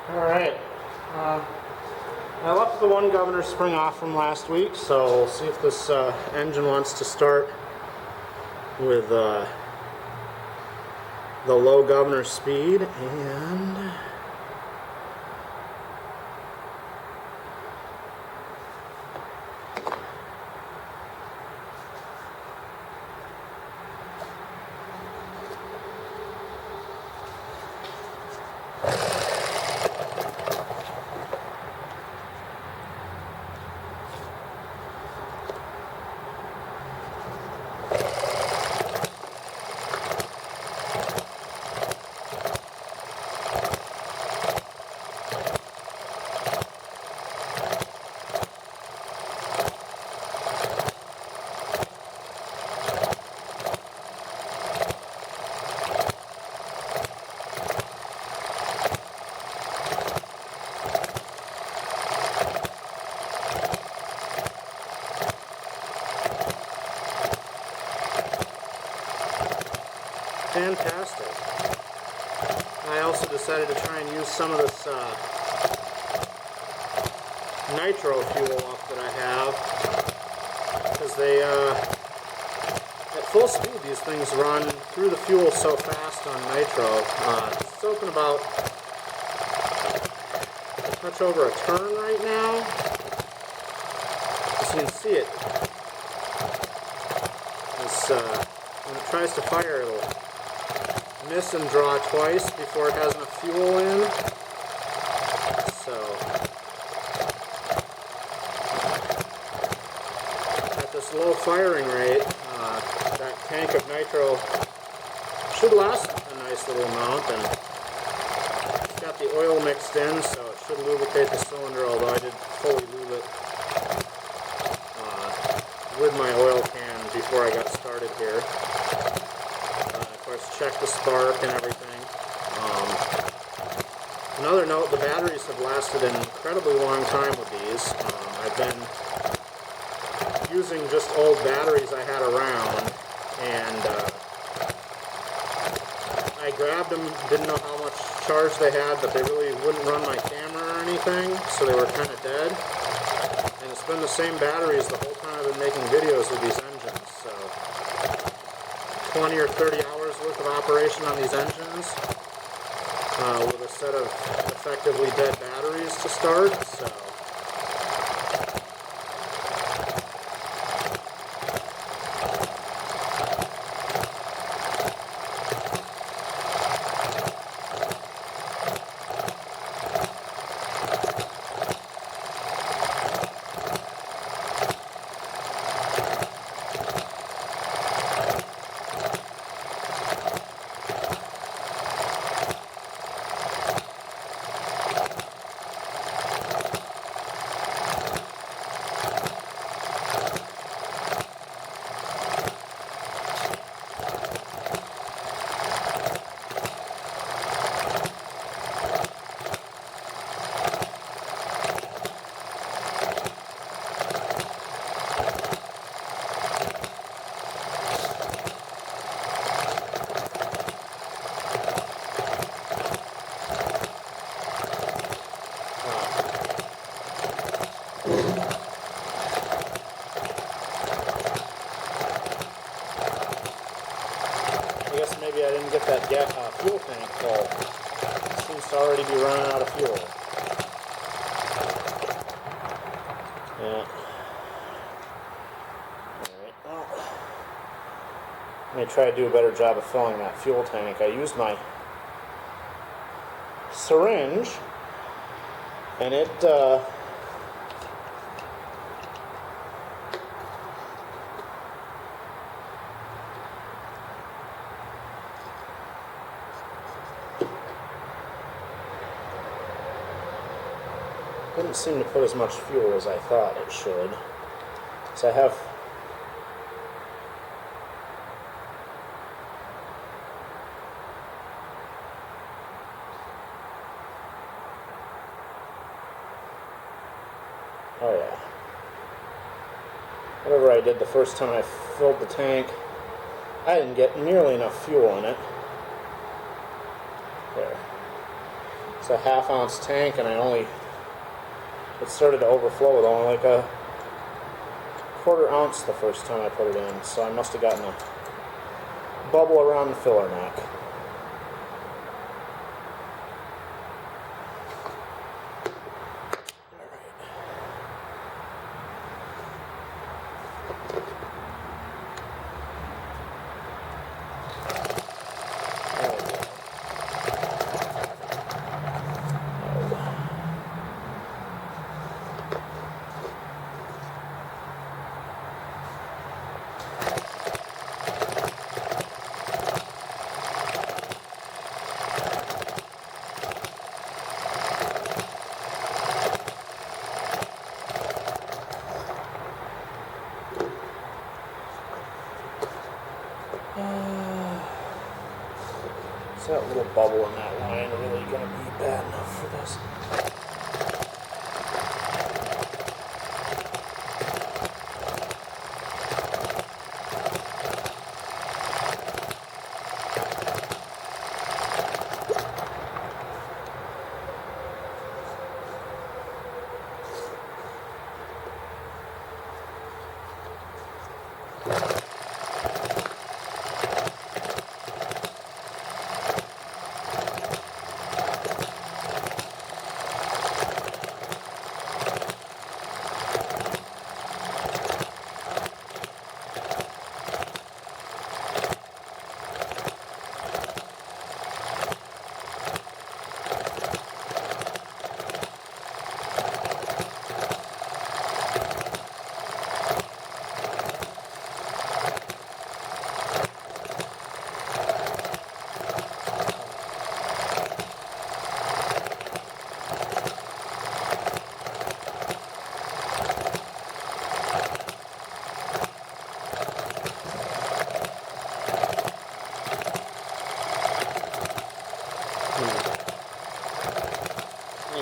Alright, I left the one governor spring off from last week, so we'll see if this engine wants to start with the low governor speed. And fantastic. I also decided to try and use some of this nitro fuel up that I have, because they, at full speed, these things run through the fuel so fast on nitro. It's open about a touch over a turn right now. As you can see it, when it tries to fire, it'll miss and draw twice before it has enough fuel in. So at this low firing rate, that tank of nitro should last a nice little amount, and it's got the oil mixed in, so it should lubricate the cylinder, although I did fully lube it with my oil can before I got started here. Of course, check the spark and everything. Another note, the batteries have lasted an incredibly long time with these. I've been using just old batteries I had around, and I grabbed them, didn't know how much charge they had, but they really wouldn't run my camera or anything, so they were kind of dead. And it's been the same batteries the whole time I've been making videos with these engines, so 20 or 30 hours worth of operation on these engines with a set of effectively dead batteries to start. So I guess maybe I didn't get that fuel tank full. It seems to already be running out of fuel. Yeah. Alright, well, let me try to do a better job of filling that fuel tank. I used my syringe, and it didn't seem to put as much fuel as I thought it should. So I have oh yeah. Whatever I did the first time I filled the tank, I didn't get nearly enough fuel in it. There. It's a half-ounce tank, and it started to overflow with only like a quarter ounce the first time I put it in, so I must have gotten a bubble around the filler neck. Is that little bubble in that line really going to be bad enough for this?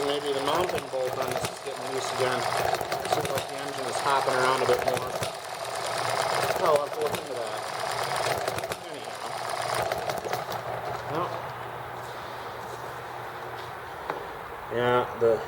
Maybe the mounting bolt on this is getting loose again. Seems like the engine is hopping around a bit more. Oh, I'll have to look into that. Anyhow. No. Yeah, the...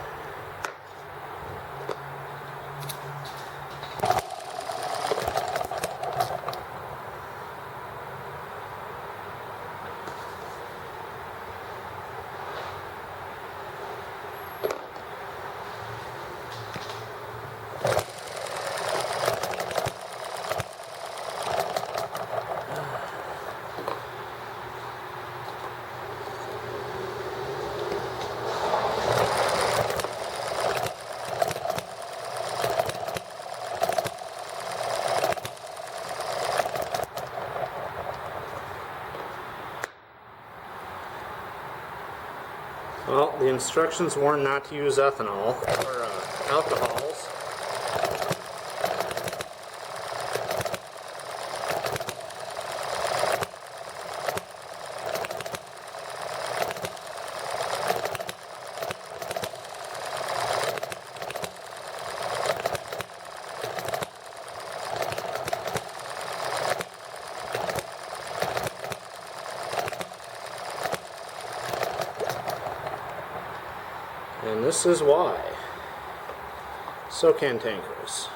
Well, the instructions warn not to use ethanol or alcohols. And this is why. So cantankerous.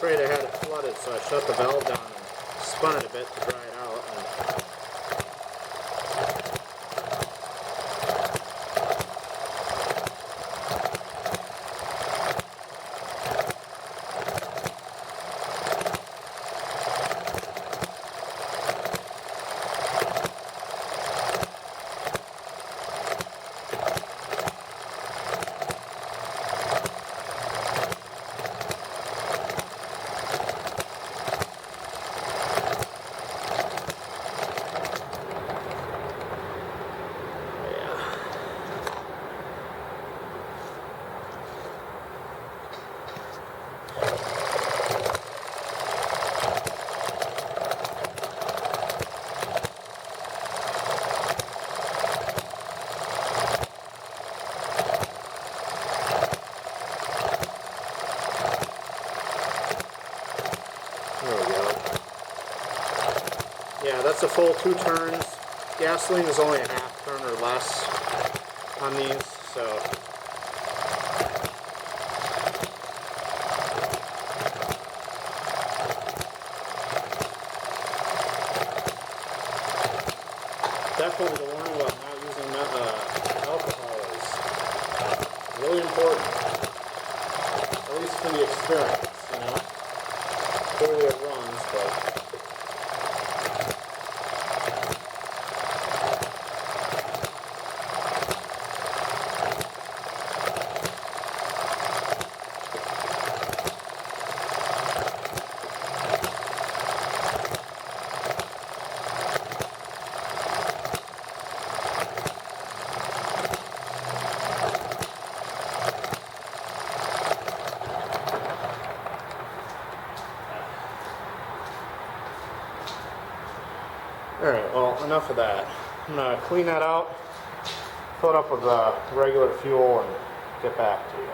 Afraid I had it flooded, so I shut the valve down and spun it a bit to dry it out. There we go. Yeah, that's a full 2 turns. Gasoline is only a half turn or less on these, so. Definitely the warning about not using alcohol is really important, at least for the experience, you know. Clearly it runs, but alright, well, enough of that. I'm going to clean that out, fill it up with regular fuel, and get back to you.